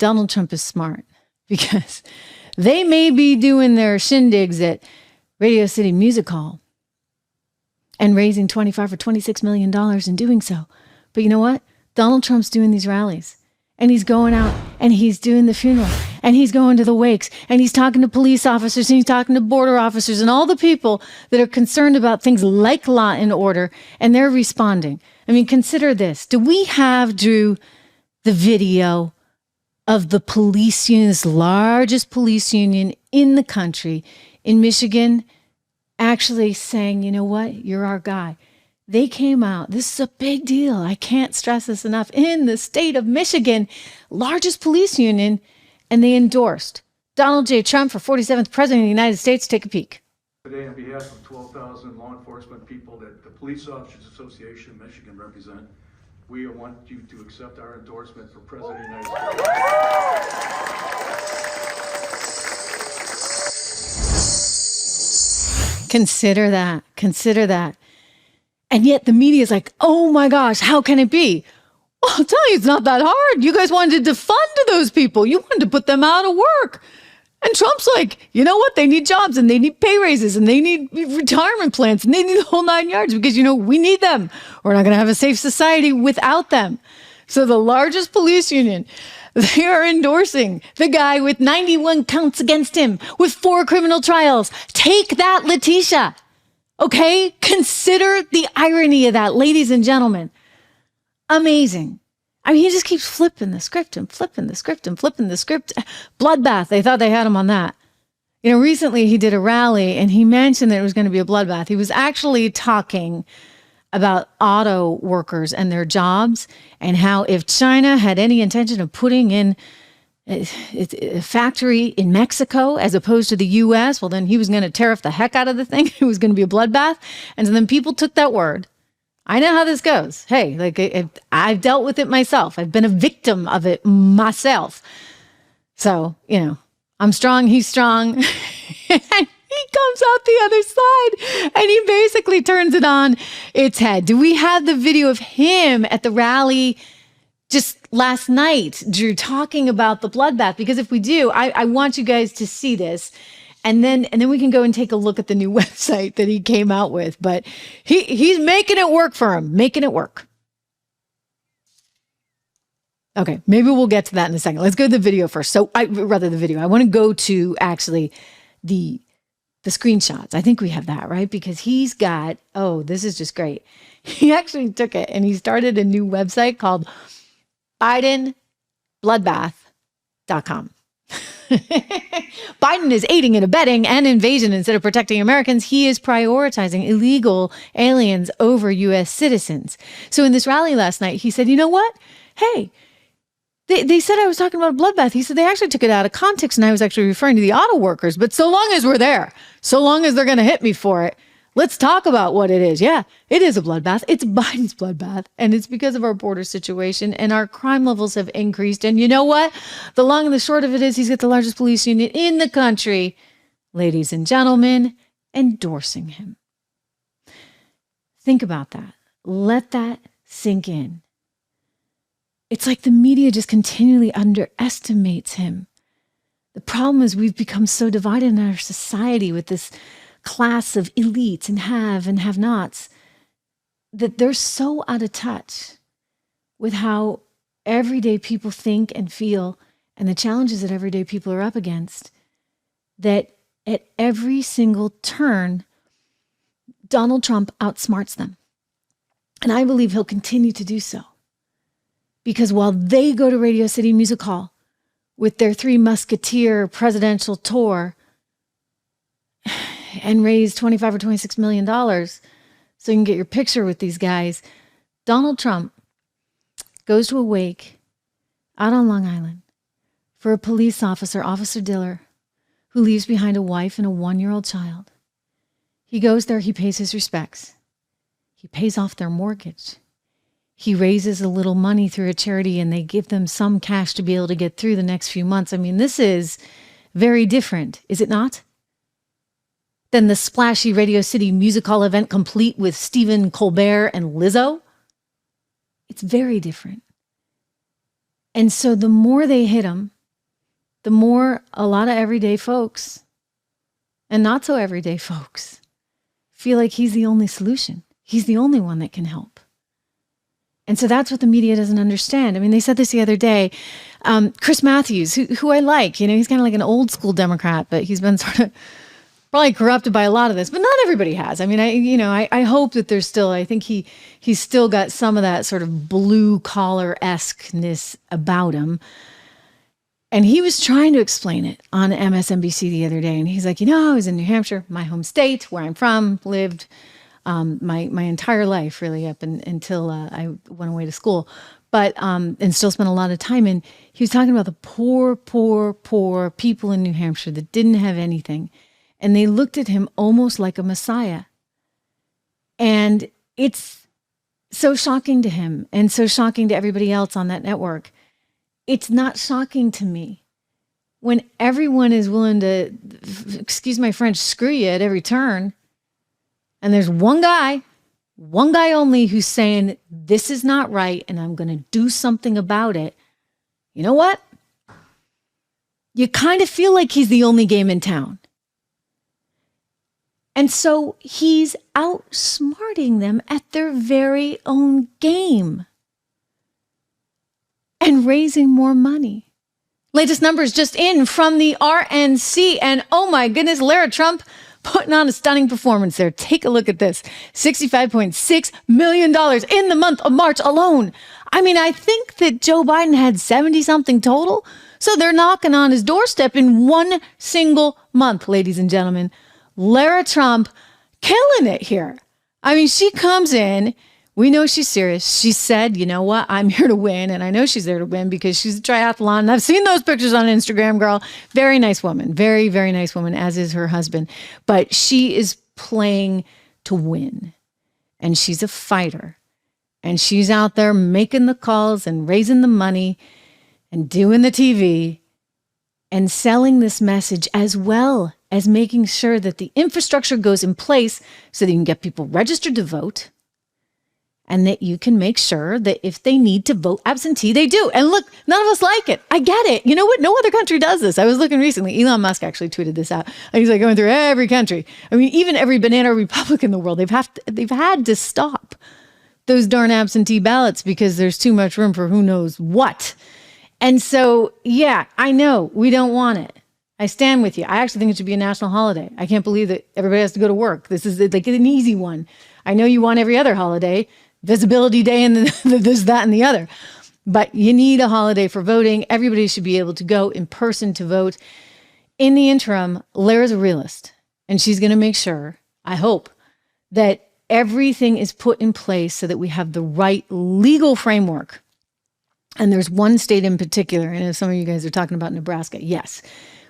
Donald Trump is smart because they may be doing their shindigs at Radio City Music Hall and raising $25 or $26 million in doing so. But you know what? Donald Trump's doing these rallies and he's going out and he's doing the funeral and he's going to the wakes and he's talking to police officers and he's talking to border officers and all the people that are concerned about things like law and order, and they're responding. I mean, consider this. Do we have, Drew, the video of the police union, this largest police union in the country, in Michigan, actually saying, you know what, you're our guy. They came out. This is a big deal. I can't stress this enough. In the state of Michigan, largest police union, and they endorsed Donald J. Trump for 47th President of the United States. Take a peek. Today, on behalf of 12,000 law enforcement people that the Police Officers Association of Michigan represent, we want you to accept our endorsement for President of the United States. Consider that. Consider that. And yet the media is like, oh my gosh, how can it be? Well, I'll tell you, it's not that hard. You guys wanted to defund those people. You wanted to put them out of work. And Trump's like, you know what? They need jobs and they need pay raises and they need retirement plans and they need the whole 9 yards because, you know, we need them. We're not going to have a safe society without them. So the largest police union, they are endorsing the guy with 91 counts against him with 4 criminal trials. Take that, Letitia. Okay? Consider the irony of that, ladies and gentlemen. Amazing. I mean, he just keeps flipping the script and flipping the script and flipping the script. Bloodbath. They thought they had him on that. You know, recently he did a rally and he mentioned that it was going to be a bloodbath. He was actually talking about auto workers and their jobs and how if China had any intention of putting in a factory in Mexico as opposed to the U.S., well, then he was going to tariff the heck out of the thing. It was going to be a bloodbath. And so then people took that word. I know how this goes. Hey, like I've dealt with it myself. I've been a victim of it myself. So, you know, I'm strong. He's strong. And he comes out the other side and he basically turns it on its head. Do we have the video of him at the rally just last night, Drew, talking about the bloodbath? Because if we do, I want you guys to see this. And then we can go and take a look at the new website that he came out with. But he's making it work for him, making it work. Okay, maybe we'll get to that in a second. Let's go to the video first. So I want to go to actually the screenshots. I think we have that, right? Because he's got, oh, this is just great. He actually took it and he started a new website called BidenBloodbath.com. Biden is aiding and abetting an invasion instead of protecting Americans. He is prioritizing illegal aliens over U.S. citizens. So in this rally last night, he said, you know what? Hey, they said I was talking about a bloodbath. He said they actually took it out of context and I was actually referring to the auto workers. But so long as we're there, so long as they're going to hit me for it, let's talk about what it is. Yeah, it is a bloodbath. It's Biden's bloodbath. And it's because of our border situation and our crime levels have increased. And you know what? The long and the short of it is he's got the largest police unit in the country, ladies and gentlemen, endorsing him. Think about that. Let that sink in. It's like the media just continually underestimates him. The problem is we've become so divided in our society with this class of elites and have-nots that they're so out of touch with how everyday people think and feel and the challenges that everyday people are up against, that at every single turn, Donald Trump outsmarts them. And I believe he'll continue to do so. Because while they go to Radio City Music Hall with their Three Musketeer presidential tour and raise $25 or $26 million so you can get your picture with these guys, Donald Trump goes to a wake out on Long Island for a police officer, Officer Diller, who leaves behind a wife and a 1-year-old child. He goes there, he pays his respects. He pays off their mortgage. He raises a little money through a charity and they give them some cash to be able to get through the next few months. I mean, this is very different, is it not? Than the splashy Radio City Music Hall event complete with Stephen Colbert and Lizzo. It's very different. And so the more they hit him, the more a lot of everyday folks and not so everyday folks feel like he's the only solution. He's the only one that can help. And so that's what the media doesn't understand. I mean, they said this the other day. Chris Matthews, who I like, he's kind of like an old school Democrat, but he's been sort of probably corrupted by a lot of this, but not everybody has. I mean, I hope that there's still, I think he's still got some of that sort of blue collar-esque-ness about him. And he was trying to explain it on MSNBC the other day. And he's like, I was in New Hampshire, my home state, where I'm from, lived my entire life, really, up until I went away to school. But, and still spent a lot of time in. He was talking about the poor, poor, poor people in New Hampshire that didn't have anything. And they looked at him almost like a messiah. And it's so shocking to him and so shocking to everybody else on that network. It's not shocking to me when everyone is willing to, excuse my French, screw you at every turn. And there's one guy only who's saying, this is not right and I'm going to do something about it. You know what? You kind of feel like he's the only game in town. And so he's outsmarting them at their very own game and raising more money. Latest numbers just in from the RNC. And oh my goodness, Lara Trump putting on a stunning performance there. Take a look at this. $65.6 million in the month of March alone. I mean, I think that Joe Biden had 70 something total. So they're knocking on his doorstep in one single month, ladies and gentlemen. Lara Trump killing it here. I mean, she comes in. We know she's serious. She said, you know what? I'm here to win. And I know she's there to win because she's a triathlon. And I've seen those pictures on Instagram, girl. Very nice woman. Very, very nice woman, as is her husband. But she is playing to win. And she's a fighter. And she's out there making the calls and raising the money and doing the TV and selling this message, as well as making sure that the infrastructure goes in place so that you can get people registered to vote. And that you can make sure that if they need to vote absentee, they do. And look, none of us like it. I get it. You know what? No other country does this. I was looking recently. Elon Musk actually tweeted this out. And he's like going through every country. I mean, even every banana republic in the world, they've had to stop those darn absentee ballots because there's too much room for who knows what. And so, yeah, I know we don't want it. I stand with you. I actually think it should be a national holiday. I can't believe that everybody has to go to work. This is like an easy one. I know you want every other holiday. Visibility Day and this, that, and the other. But you need a holiday for voting. Everybody should be able to go in person to vote. In the interim, Lara's a realist. And she's going to make sure, I hope, that everything is put in place so that we have the right legal framework. And there's one state in particular, and if some of you guys are talking about Nebraska, yes,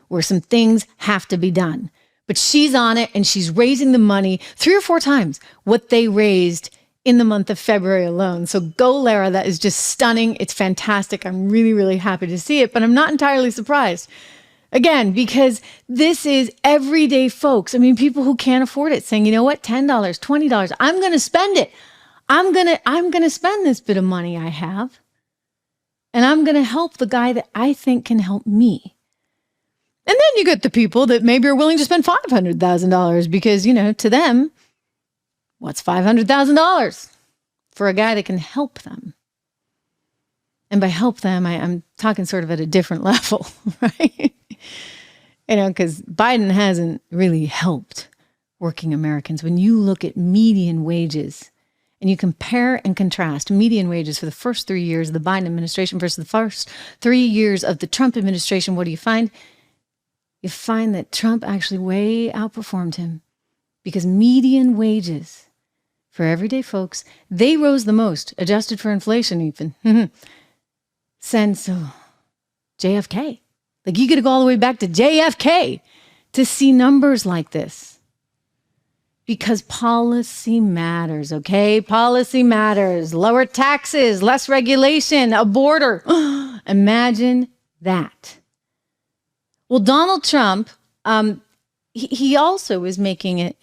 where some things have to be done. But she's on it, and she's raising the money 3 or 4 times what they raised in the month of February alone. So go, Lara. That is just stunning. It's fantastic. I'm really, really happy to see it, but I'm not entirely surprised. Again, because this is everyday folks. I mean, people who can't afford it saying, you know what, $10, $20, I'm going to spend it. I'm going to spend this bit of money I have. And I'm going to help the guy that I think can help me. And then you get the people that maybe are willing to spend $500,000 because, to them, what's $500,000 for a guy that can help them? And by help them, I'm talking sort of at a different level, right? Because Biden hasn't really helped working Americans. When you look at median wages and you compare and contrast median wages for the first 3 years of the Biden administration versus the first 3 years of the Trump administration, what do you find? You find that Trump actually way outperformed him because median wages for everyday folks, they rose the most, adjusted for inflation even, since JFK. Like you got to go all the way back to JFK to see numbers like this. Because policy matters, okay? Policy matters. Lower taxes, less regulation, a border. Imagine that. Well, Donald Trump, he also is making it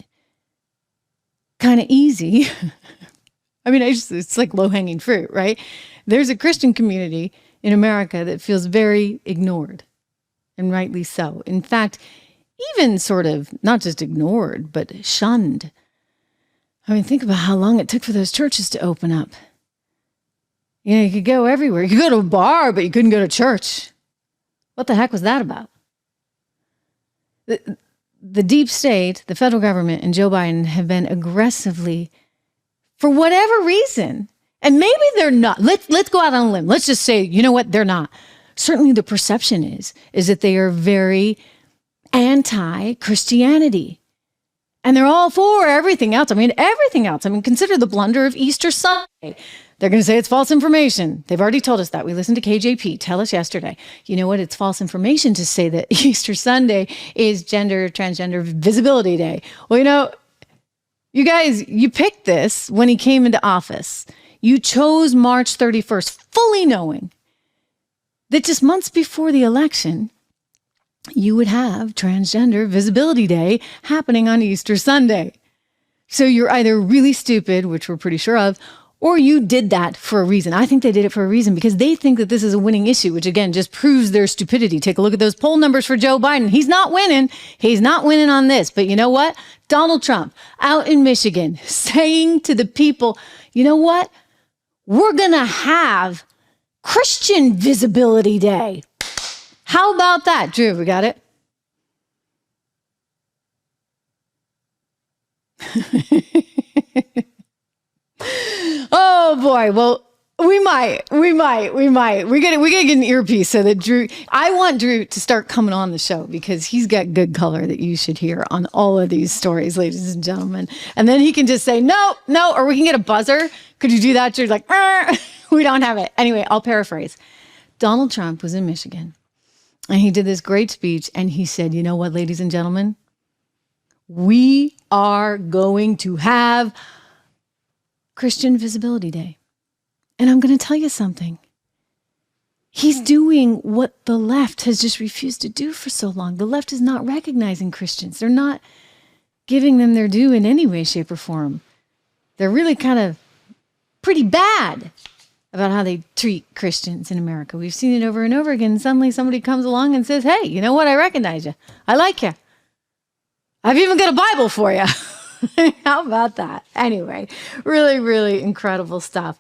kind of easy. I mean, it's like low-hanging fruit, right? There's a Christian community in America that feels very ignored. and rightly so. In fact, even sort of not just ignored, but shunned. I mean, think about how long it took for those churches to open up. You know, you could go everywhere. You could go to a bar, but you couldn't go to church. What the heck was that about? The deep state, the federal government, and Joe Biden have been aggressively, for whatever reason, and maybe they're not. Let's go out on a limb. Let's just say, you know what? They're not. Certainly the perception is that they are very anti-Christianity. And they're all for everything else. I mean, everything else. I mean, consider the blunder of Easter Sunday. They're going to say it's false information. They've already told us that. We listened to KJP tell us yesterday. You know what? It's false information to say that Easter Sunday is transgender visibility day. Well, you know, you guys, you picked this when he came into office. You chose March 31st, fully knowing that just months before the election, you would have Transgender Visibility Day happening on Easter Sunday. So you're either really stupid, which we're pretty sure of, or you did that for a reason. I think they did it for a reason because they think that this is a winning issue, which again, just proves their stupidity. Take a look at those poll numbers for Joe Biden. He's not winning. He's not winning on this. But you know what? Donald Trump out in Michigan saying to the people, you know what? We're going to have Christian Visibility Day. How about that? Drew, we got it? Oh boy. Well, we might. We gotta get an earpiece so that Drew, I want Drew to start coming on the show because he's got good color that you should hear on all of these stories, ladies and gentlemen. And then he can just say, no, or we can get a buzzer. Could you do that? Drew's like, we don't have it. Anyway, I'll paraphrase. Donald Trump was in Michigan and he did this great speech and he said, you know what, ladies and gentlemen, we are going to have Christian Visibility Day. And I'm going to tell you something. He's doing what the left has just refused to do for so long. The left is not recognizing Christians. They're not giving them their due in any way, shape, or form. They're really kind of pretty bad about how they treat Christians in America. We've seen it over and over again. Suddenly somebody comes along and says, hey, you know what? I recognize you. I like you. I've even got a Bible for you. How about that? Anyway, really, really incredible stuff.